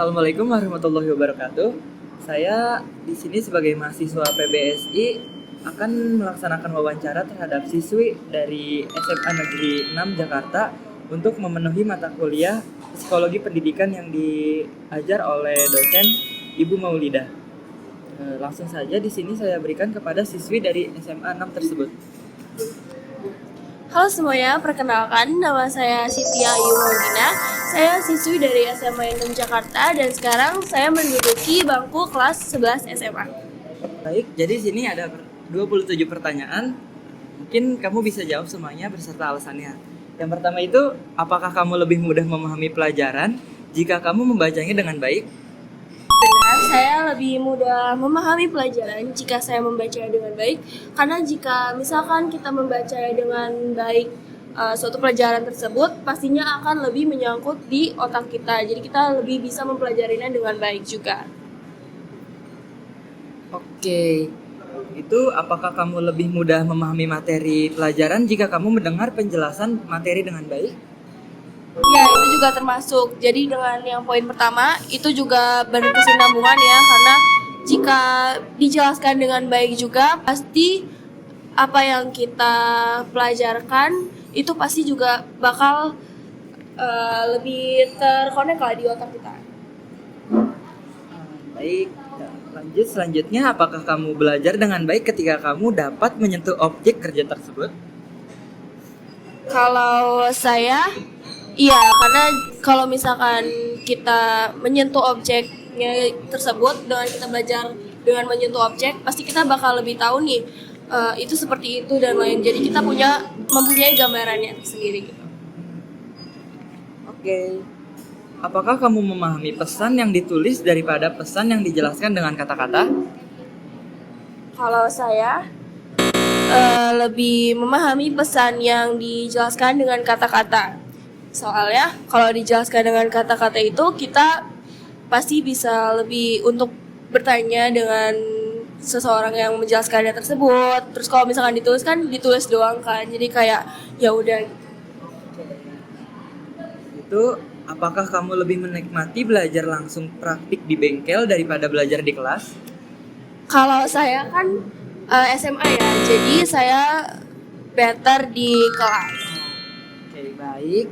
Assalamualaikum warahmatullahi wabarakatuh. Saya di sini sebagai mahasiswa PBSI akan melaksanakan wawancara terhadap siswi dari SMA Negeri 6 Jakarta untuk memenuhi mata kuliah Psikologi Pendidikan yang diajar oleh dosen Ibu Maulidah. Langsung saja di sini saya berikan kepada siswi dari SMA 6 tersebut. Halo semuanya, perkenalkan nama saya Siti Ayu Maulina. Saya siswi dari SMA 6 Jakarta dan sekarang saya menduduki bangku kelas 11 SMA. Baik, jadi di sini ada 27 pertanyaan. Mungkin kamu bisa jawab semuanya beserta alasannya. Yang pertama itu, apakah kamu lebih mudah memahami pelajaran jika kamu membacanya dengan baik? Benar, saya lebih mudah memahami pelajaran jika saya membacanya dengan baik. Karena jika misalkan kita membacanya dengan baik suatu pelajaran tersebut, pastinya akan lebih menyangkut di otak kita. Jadi kita lebih bisa mempelajarinya dengan baik juga. Oke, itu apakah kamu lebih mudah memahami materi pelajaran jika kamu mendengar penjelasan materi dengan baik? Ya, itu juga termasuk. Jadi dengan yang poin pertama, itu juga berkesinambungan ya, karena jika dijelaskan dengan baik juga, pasti apa yang kita pelajarkan itu pasti juga bakal lebih terkonek lah di otak kita. Baik, lanjut selanjutnya, apakah kamu belajar dengan baik ketika kamu dapat menyentuh objek kerja tersebut? Kalau saya, iya, karena kalau misalkan kita menyentuh objeknya tersebut, dengan kita belajar dengan menyentuh objek, pasti kita bakal lebih tahu nih, itu seperti itu dan lain. Jadi kita mempunyai gambarannya sendiri. Oke. Apakah kamu memahami pesan yang ditulis daripada pesan yang dijelaskan dengan kata-kata? Kalau saya lebih memahami pesan yang dijelaskan dengan kata-kata. Soalnya kalau dijelaskan dengan kata-kata itu kita pasti bisa lebih untuk bertanya dengan seseorang yang menjelaskannya tersebut. Terus kalau misalkan ditulis kan ditulis doang kan. Jadi kayak ya udah. Itu apakah kamu lebih menikmati belajar langsung praktik di bengkel daripada belajar di kelas? Kalau saya kan SMA ya. Jadi saya better di kelas. Oke, baik.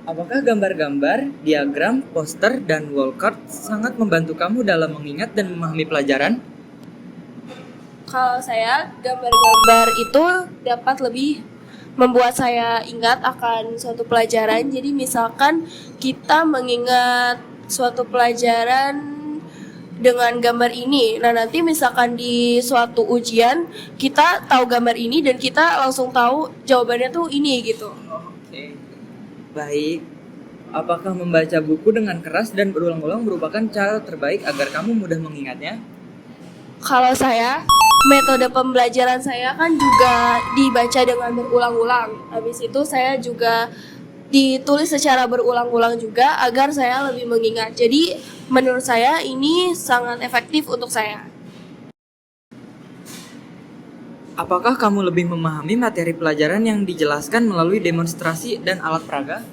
Apakah gambar-gambar, diagram, poster, dan wallcard sangat membantu kamu dalam mengingat dan memahami pelajaran? Kalau saya, gambar-gambar itu dapat lebih membuat saya ingat akan suatu pelajaran. Jadi misalkan kita mengingat suatu pelajaran dengan gambar ini. Nah, nanti misalkan di suatu ujian kita tahu gambar ini dan kita langsung tahu jawabannya tuh ini gitu. Oke. Baik. Apakah membaca buku dengan keras dan berulang-ulang merupakan cara terbaik agar kamu mudah mengingatnya? Kalau saya, metode pembelajaran saya kan juga dibaca dengan berulang-ulang. Habis itu saya juga ditulis secara berulang-ulang juga agar saya lebih mengingat. Jadi menurut saya ini sangat efektif untuk saya. Apakah kamu lebih memahami materi pelajaran yang dijelaskan melalui demonstrasi dan alat peraga?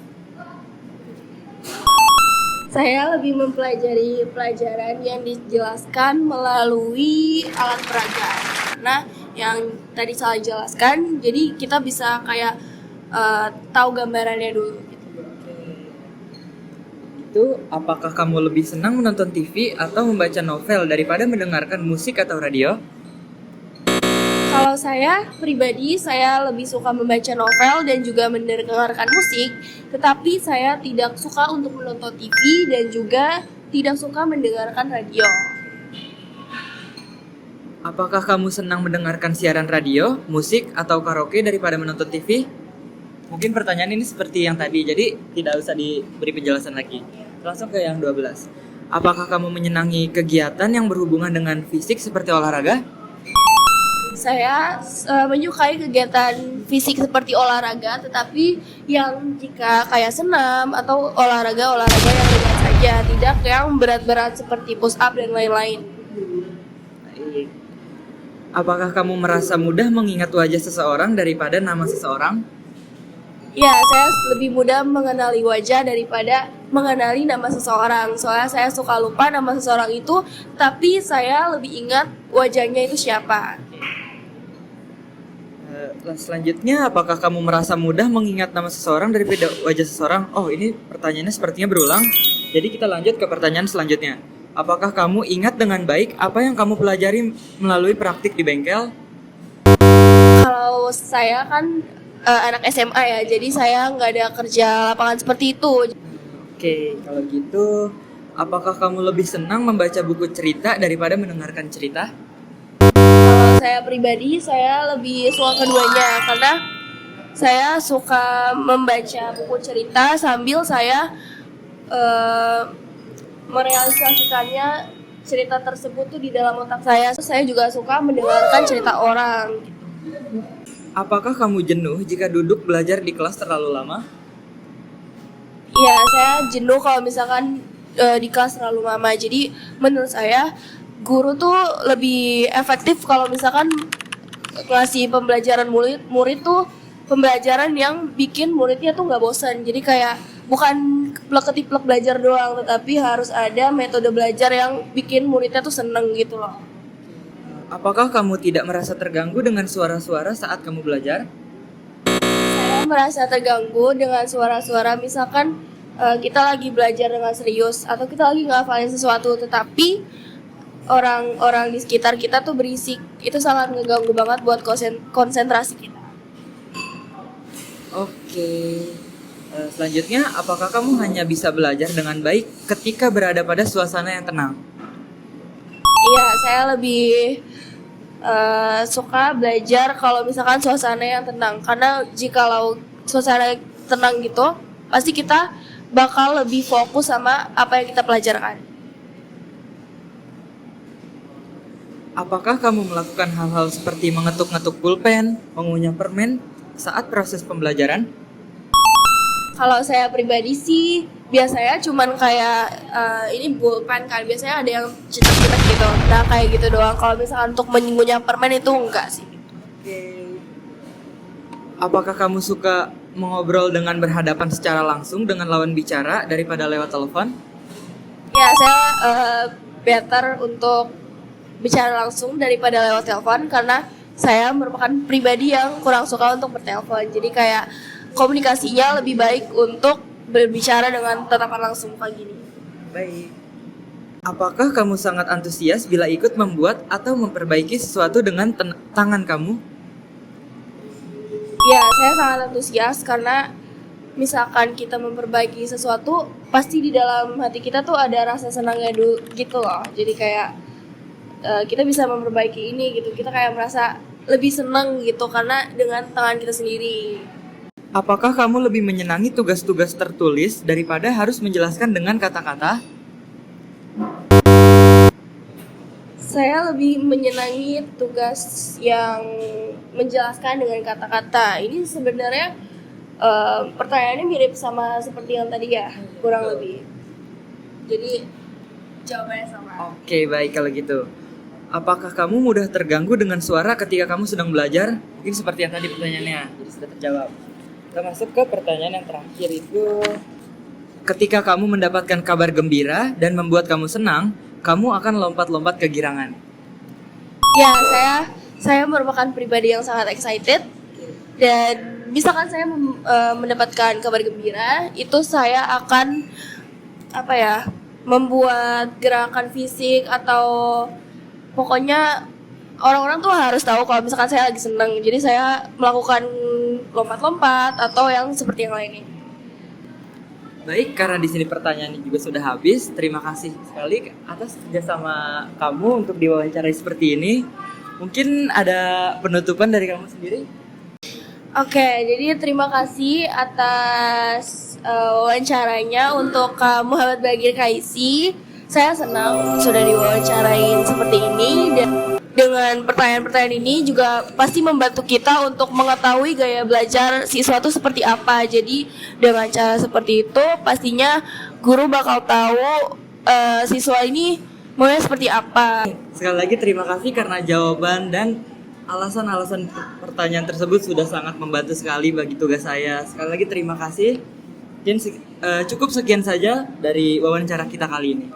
Saya lebih mempelajari pelajaran yang dijelaskan melalui alat peraga. Karena yang tadi saya jelaskan, jadi kita bisa kayak tahu gambarannya dulu. Itu apakah kamu lebih senang menonton TV atau membaca novel daripada mendengarkan musik atau radio? Kalau saya pribadi, saya lebih suka membaca novel dan juga mendengarkan musik, tetapi saya tidak suka untuk menonton TV dan juga tidak suka mendengarkan radio. Apakah kamu senang mendengarkan siaran radio, musik, atau karaoke daripada menonton TV? Mungkin pertanyaan ini seperti yang tadi, jadi tidak usah diberi penjelasan lagi. Langsung ke yang 12. Apakah kamu menyenangi kegiatan yang berhubungan dengan fisik seperti olahraga? Saya menyukai kegiatan fisik seperti olahraga, tetapi yang jika kayak senam atau olahraga yang ringan saja, tidak yang berat-berat seperti push up dan lain-lain. Apakah kamu merasa mudah mengingat wajah seseorang daripada nama seseorang? Ya, saya lebih mudah mengenali wajah daripada mengenali nama seseorang. Soalnya saya suka lupa nama seseorang itu, tapi saya lebih ingat wajahnya itu siapa. Selanjutnya, apakah kamu merasa mudah mengingat nama seseorang daripada wajah seseorang? Oh, ini pertanyaannya sepertinya berulang. Jadi kita lanjut ke pertanyaan selanjutnya. Apakah kamu ingat dengan baik apa yang kamu pelajari melalui praktik di bengkel? Kalau saya kan anak SMA ya, jadi saya nggak ada kerja lapangan seperti itu. Oke, kalau gitu, apakah kamu lebih senang membaca buku cerita daripada mendengarkan cerita? Kalau saya pribadi, saya lebih suka keduanya karena saya suka membaca buku cerita sambil saya merealisasikannya cerita tersebut tuh di dalam otak saya. Saya juga suka mendengarkan cerita orang. Apakah kamu jenuh jika duduk belajar di kelas terlalu lama? Ya, saya jenuh kalau misalkan di kelas terlalu lama. Jadi menurut saya guru tuh lebih efektif kalau misalkan ngasih pembelajaran murid tuh pembelajaran yang bikin muridnya tuh nggak bosan. Jadi kayak bukan plek-ketiplek belajar doang, tetapi harus ada metode belajar yang bikin muridnya tuh seneng gitu loh. Apakah kamu tidak merasa terganggu dengan suara-suara saat kamu belajar? Saya merasa terganggu dengan suara-suara, misalkan kita lagi belajar dengan serius atau kita lagi ngafalin sesuatu, tetapi orang-orang di sekitar kita tuh berisik. Itu sangat ngeganggu banget buat konsentrasi kita. Oke. Selanjutnya, apakah kamu hanya bisa belajar dengan baik ketika berada pada suasana yang tenang? Iya, saya lebih suka belajar kalau misalkan suasana yang tenang. Karena jikalau suasana tenang gitu, pasti kita bakal lebih fokus sama apa yang kita pelajarkan. Apakah kamu melakukan hal-hal seperti mengetuk-ngetuk pulpen, mengunyah permen saat proses pembelajaran? Kalau saya pribadi sih biasanya cuman kayak ini pulpen kan, biasanya ada yang cetak-cetak gitu. Nah kayak gitu doang. Kalau misalkan untuk mengunyah permen itu enggak sih. Oke. Apakah kamu suka mengobrol dengan berhadapan secara langsung dengan lawan bicara daripada lewat telepon? Ya, saya better untuk bicara langsung daripada lewat telepon karena saya merupakan pribadi yang kurang suka untuk bertelepon. Jadi kayak komunikasinya lebih baik untuk berbicara dengan tatapan langsung kayak gini. Baik. Apakah kamu sangat antusias bila ikut membuat atau memperbaiki sesuatu dengan tangan kamu? Ya, saya sangat antusias karena misalkan kita memperbaiki sesuatu, pasti di dalam hati kita tuh ada rasa senangnya gitu loh. Jadi kayak kita bisa memperbaiki ini gitu. Kita kayak merasa lebih senang gitu karena dengan tangan kita sendiri. Apakah kamu lebih menyenangi tugas-tugas tertulis daripada harus menjelaskan dengan kata-kata? Saya lebih menyenangi tugas yang menjelaskan dengan kata-kata. Ini sebenarnya pertanyaannya mirip sama seperti yang tadi ya, kurang lebih. Jadi jawabannya sama. Oke, baik kalau gitu. Apakah kamu mudah terganggu dengan suara ketika kamu sedang belajar? Mungkin seperti yang tadi pertanyaannya, jadi sudah terjawab. Kita masuk ke pertanyaan yang terakhir itu, ketika kamu mendapatkan kabar gembira dan membuat kamu senang, kamu akan lompat-lompat kegirangan. Ya, saya merupakan pribadi yang sangat excited. Dan misalkan saya mendapatkan kabar gembira, itu saya akan membuat gerakan fisik atau pokoknya orang-orang tuh harus tahu kalau misalkan saya lagi senang. Jadi saya melakukan lompat-lompat atau yang seperti yang lainnya. Baik, karena di sini pertanyaannya juga sudah habis. Terima kasih sekali atas kerjasama kamu untuk diwawancarai seperti ini. Mungkin ada penutupan dari kamu sendiri? Oke, jadi terima kasih atas wawancaranya untuk Muhammad Bagir Kaisi. Saya senang sudah diwawancarain seperti ini, dan dengan pertanyaan-pertanyaan ini juga pasti membantu kita untuk mengetahui gaya belajar siswa itu seperti apa. Jadi dengan cara seperti itu pastinya guru bakal tahu siswa ini maunya seperti apa. Sekali lagi terima kasih karena jawaban dan alasan-alasan pertanyaan tersebut sudah sangat membantu sekali bagi tugas saya. Sekali lagi terima kasih. Cukup sekian saja dari wawancara kita kali ini.